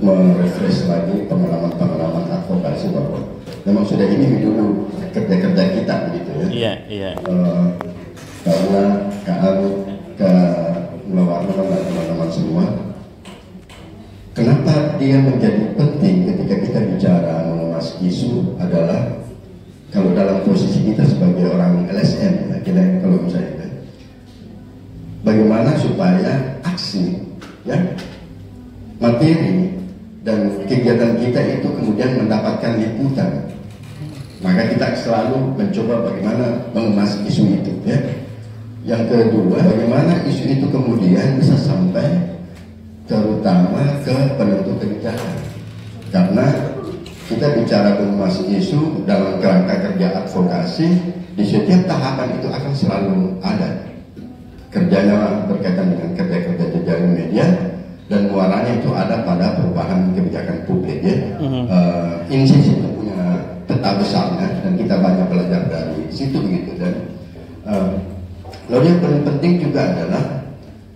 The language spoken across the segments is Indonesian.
merefresh lagi pengalaman-pengalaman advokasi bahwa memang sudah ini dulu kerja-kerja kita begitu ya. Iya, iya. Karena kami ke Mulawarna dan teman-teman semua, kenapa dia menjadi penting ketika kita bicara mengemas isu adalah kalau dalam posisi kita sebagai orang LSM, ya, kita kalau misalnya bagaimana supaya aksi, ya, materi dan kegiatan kita itu kemudian mendapatkan liputan. Maka kita selalu mencoba bagaimana mengemas isu itu, ya. Yang kedua, bagaimana isu itu kemudian bisa sampai terutama ke penentu kebijakan. Karena kita bicara mengemas isu dalam kerangka kerja advokasi, di setiap tahapan itu akan selalu ada. Kerjanya berkaitan dengan kerja-kerja jejaring media, dan muaranya itu ada pada perubahan kebijakan publik, ya. INSIS itu punya peta besarnya dan kita banyak belajar dari situ gitu. Dan lalu yang paling penting juga adalah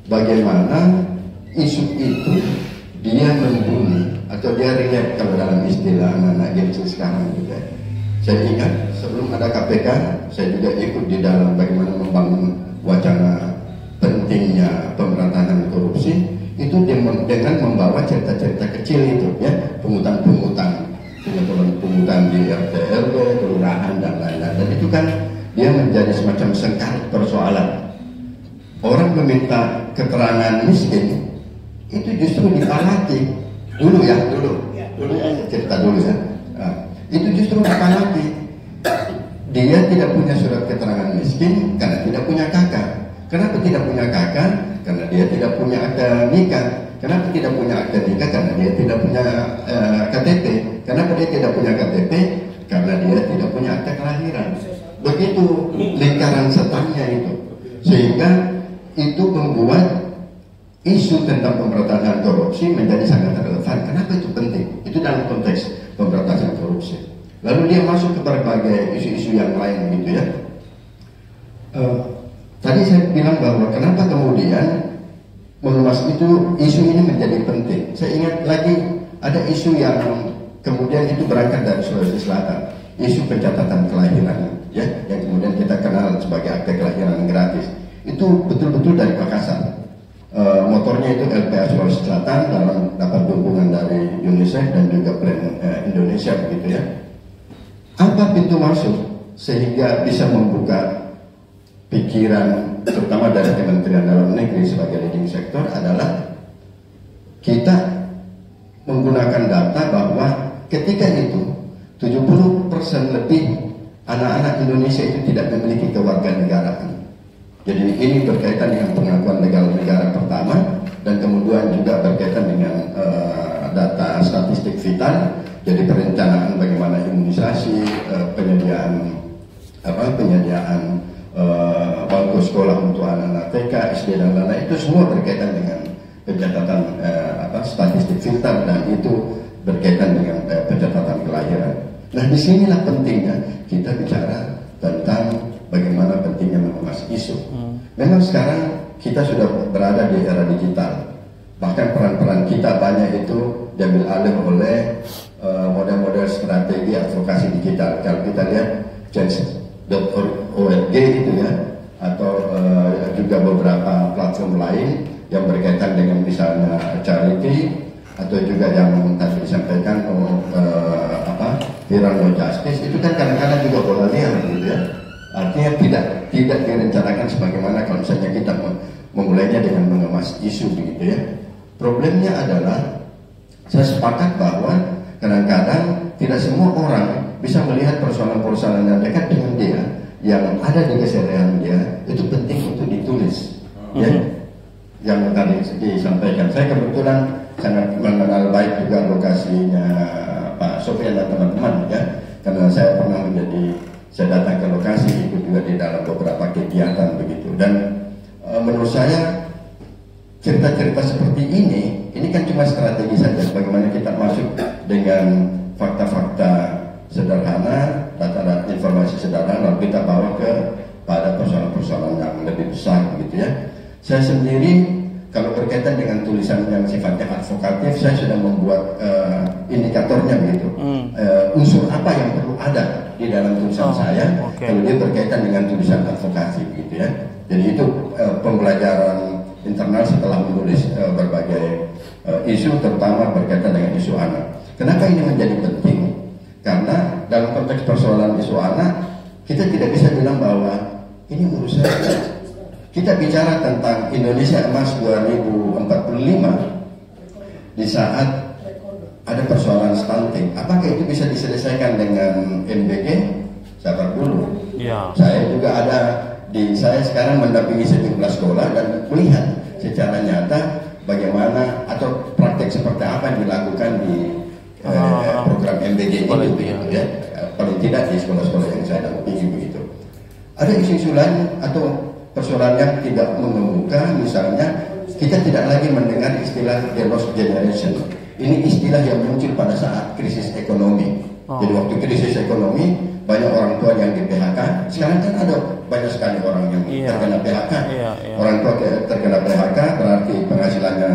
bagaimana isu itu dia membumi atau dia relate kalau dalam istilah anak-anak Gen Z sekarang juga. Saya ingat sebelum ada KPK, saya juga ikut di dalam bagaimana membangun wacana pentingnya pemberantasan korupsi. Itu dengan membawa cerita-cerita kecil itu, ya, pungutan-pungutan di RT RW, kelurahan dan lain-lain. Dan itu kan dia menjadi semacam sengkarut persoalan. Orang meminta keterangan miskin itu justru dipalati dulu, ya, dulu cerita dulu, ya. Nah, itu justru dipalati. Dia tidak punya surat keterangan miskin karena tidak punya kakak. Kenapa tidak punya kakak? Karena dia tidak punya akta nikah. Kenapa tidak punya akta nikah? Karena dia tidak punya KTP. Kenapa dia tidak punya KTP? Karena dia tidak punya akta kelahiran. Begitu lingkaran setannya itu. Sehingga itu membuat isu tentang pemberantasan korupsi menjadi sangat relevan. Kenapa itu penting? Itu dalam konteks pemberantasan korupsi. Lalu dia masuk ke berbagai isu-isu yang lain gitu, ya. Tadi saya bilang bahwa kenapa kemudian mengemas itu isu ini menjadi penting. Saya ingat lagi ada isu yang kemudian itu berangkat dari Sulawesi Selatan, isu pencatatan kelahiran, ya, yang kemudian kita kenal sebagai akte kelahiran gratis. Itu betul-betul dari Makassar. Motornya itu LPA Sulawesi Selatan dalam dapat dukungan dari UNICEF dan juga Plan Indonesia begitu, ya. Apa pintu masuk sehingga bisa membuka pikiran terutama dari Kementerian Dalam Negeri sebagai leading sektor adalah kita menggunakan data bahwa ketika itu 70% lebih anak-anak Indonesia itu tidak memiliki kewarganegaraan. Jadi ini berkaitan dengan pengakuan negara pertama dan kemudian juga berkaitan dengan data statistik vital. Jadi perencanaan bagaimana imunisasi, penyediaan bangku sekolah untuk anak-anak TK, SD dan lain-lain, itu semua berkaitan dengan pencatatan statistik filter dan itu berkaitan dengan pencatatan kelahiran. Nah, disinilah pentingnya kita bicara tentang bagaimana pentingnya mengemas isu. Memang sekarang kita sudah berada di era digital, bahkan peran-peran kita banyak itu diambil alih oleh model-model strategi advokasi digital. Kalau kita lihat change.org itu, ya, atau juga beberapa platform lain yang berkaitan dengan misalnya charity atau juga yang tadi disampaikan viral no justice, itu kan kadang-kadang juga bola liar gitu, ya. Artinya tidak direncanakan sebagaimana kalau misalnya kita memulainya dengan mengemas isu begitu, ya. Problemnya adalah saya sepakat bahwa kadang-kadang tidak semua orang bisa melihat persoalan-persoalan yang dekat dengan dia, yang ada di keseharian dia, itu penting untuk ditulis, ya. Yang tadi disampaikan, saya kebetulan sangat mengenal baik juga lokasinya Pak Sofyan dan teman-teman, ya, karena saya pernah saya datang ke lokasi, ikut juga di dalam beberapa kegiatan begitu. Dan menurut saya cerita-cerita seperti ini kan cuma strategi saja, bagaimana kita masuk dengan fakta-fakta sederhana, data-data informasi sederhana, lalu kita bawa pada persoalan-persoalan yang lebih besar begitu, ya. Saya sendiri Kalau berkaitan dengan tulisan yang sifatnya advokatif, saya sudah membuat indikatornya begitu. Unsur apa yang perlu ada di dalam tulisan saya kalau dia berkaitan dengan tulisan advokasi begitu ya. Jadi itu pembelajaran internal setelah menulis berbagai isu, terutama berkaitan dengan isu anak. Kenapa ini menjadi penting? Karena dalam konteks persoalan isu anak, kita tidak bisa bilang bahwa ini urusan kita bicara tentang Indonesia Emas 2045 di saat ada persoalan stunting. Apakah itu bisa diselesaikan dengan MBG? Sabar dulu. Ya. Saya juga ada saya sekarang mendampingi sejumlah sekolah dan melihat secara nyata bagaimana atau praktek seperti apa yang dilakukan di program MBG itu ya. Paling tidak di sekolah-sekolah yang saya dampingi begitu. Ada isu-isu lain atau persoalan yang tidak mengemuka, misalnya kita tidak lagi mendengar istilah the lost generation. Ini istilah yang muncul pada saat krisis ekonomi. Jadi waktu krisis ekonomi banyak orang tua yang di PHK. Sekarang kan ada banyak sekali orang yang terkena PHK. Orang tua terkena PHK berarti penghasilannya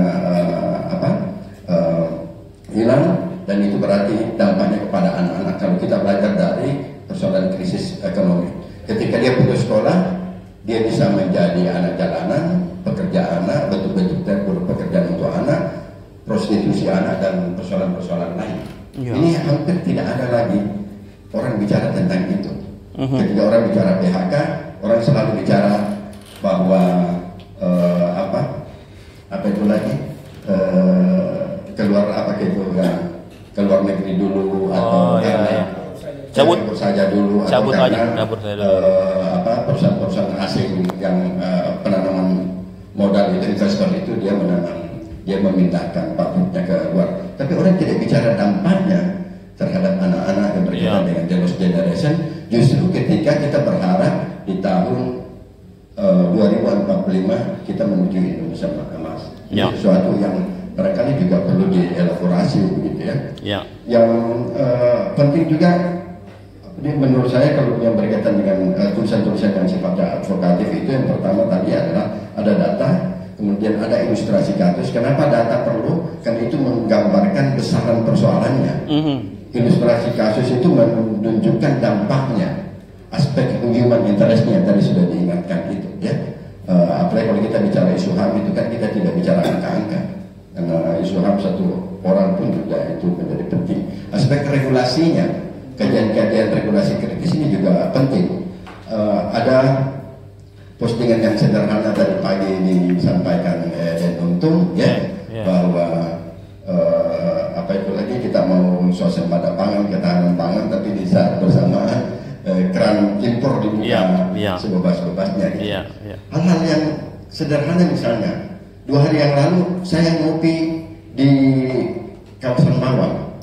hilang, dan itu berarti dampaknya kepada anak-anak. Kalau kita belajar dari persoalan krisis ekonomi, ketika dia putus sekolah, dia bisa menjadi anak jalanan, pekerja anak, betul-betul pekerjaan untuk anak, prostitusi anak, dan persoalan-persoalan lain. Ini hampir tidak ada lagi orang bicara tentang itu. Ketika orang bicara PHK, orang selalu bicara bahwa apa itu lagi keluar negeri dulu, atau cabut saja dulu, atau karena perusahaan-perusahaan asing yang penanaman modal itu, investor itu dia memindahkan pabriknya ke luar. Tapi orang tidak bicara dampaknya terhadap anak-anak yang berkaitan dengan the lost generation. Justru ketika kita berharap di tahun 2045 kita menuju Indonesia emas, sesuatu yang barangkali juga perlu dielaborasi begitu ya. Yang penting juga menurut saya kalau yang berkaitan dengan tulisan-tulisan yang sifatnya advokatif itu, yang pertama tadi adalah ada data, kemudian ada ilustrasi kasus. Kenapa data perlu? Karena itu menggambarkan besaran persoalannya. Ilustrasi kasus itu menunjukkan dampaknya, aspek human interestnya yang tadi sudah diingatkan itu ya. Apalagi kalau kita bicara isu HAM itu kan kita tidak bicara angka-angka, karena isu HAM satu orang pun juga itu menjadi penting. Aspek regulasinya, kajian-kajian regulasi kritis ini juga penting. Ada postingan yang sederhana tadi pagi ini disampaikan dan untung bahwa kita mau swasembada pangan, ketahanan pangan, tapi di saat bersamaan keran impor dibuka sebebas-bebasnya. Hal-hal yang sederhana, misalnya 2 hari yang lalu saya ngopi di kawasan Mawang.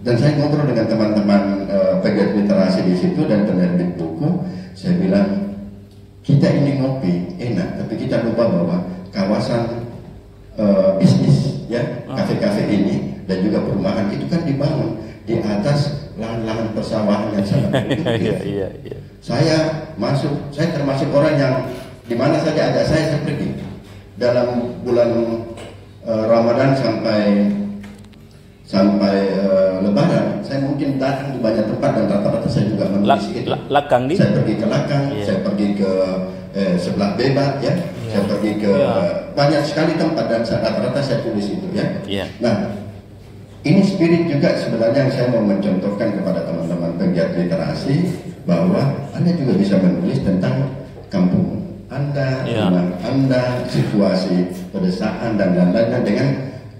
Dan saya ngobrol dengan teman-teman pegiat literasi di situ dan penerbit buku. Saya bilang, kita ini ngopi enak, tapi kita lupa bahwa kawasan bisnis kafe-kafe ini dan juga perumahan itu kan dibangun di atas lahan-lahan persawahan yang sangat produktif. Saya termasuk orang yang di mana saja ada saya pergi. Dalam bulan Ramadan sampai Lebaran, saya mungkin datang di banyak tempat dan rata-rata saya juga menulis itu. Saya pergi ke Lakang, saya pergi ke sebelah Bebat saya pergi ke banyak sekali tempat dan rata-rata saya tulis itu ya. Nah, ini spirit juga sebenarnya yang saya mau mencontohkan kepada teman-teman pegiat literasi, bahwa Anda juga bisa menulis tentang kampung Anda, rumah Anda, situasi pedesaan dan lain-lain dengan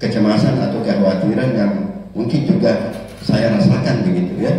kecemasan atau kekhawatiran yang mungkin juga saya rasakan begitu ya.